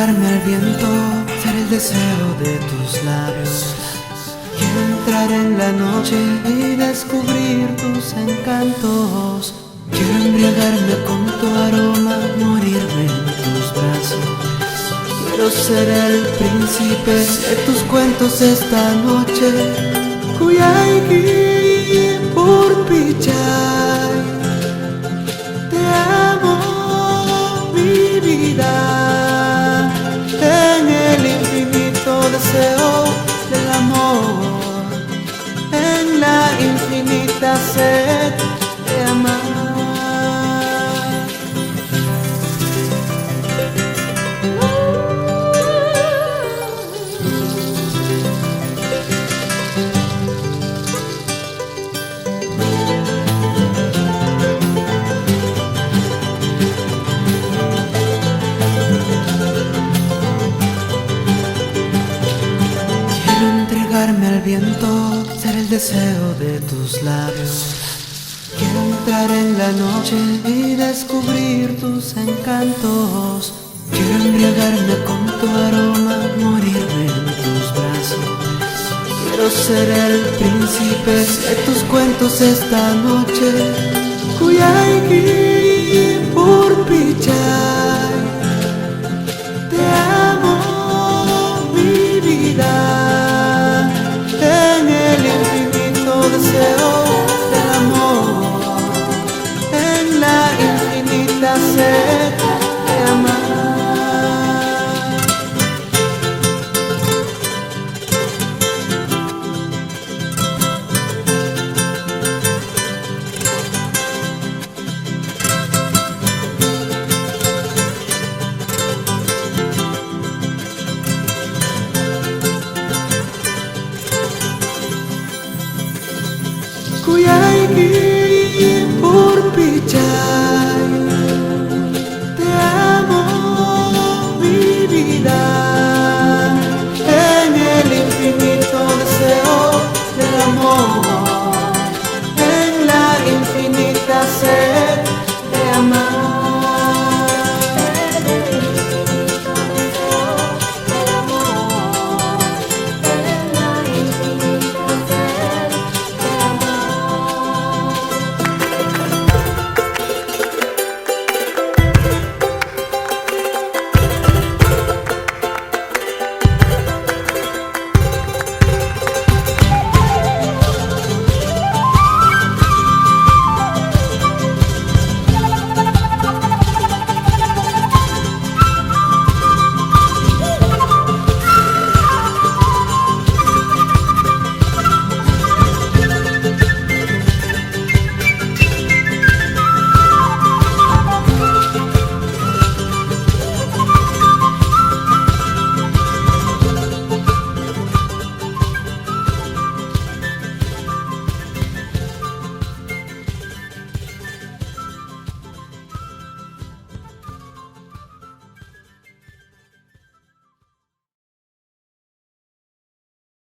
entregarme al viento, ser el deseo de tus labios. Quiero entrar en la noche y descubrir tus encantos. Quiero embriagarme con tu aroma, morirme en tus brazos. Quiero ser el príncipe de tus cuentos esta noche. Kuyayki por Pichay, te amo mi vida, en el infinito deseo del amor, en la infinita sed de amar. Entregarme al viento, ser el deseo de tus labios. Quiero entrar en la noche y descubrir tus encantos. Quiero embriagarme con tu aroma, morirme en tus brazos. Quiero ser el príncipe de tus cuentos esta noche. Kuyayki por Pichay, te amo mi vida, en el infinito deseo del amor, en la infinita sed de amar. Kuyay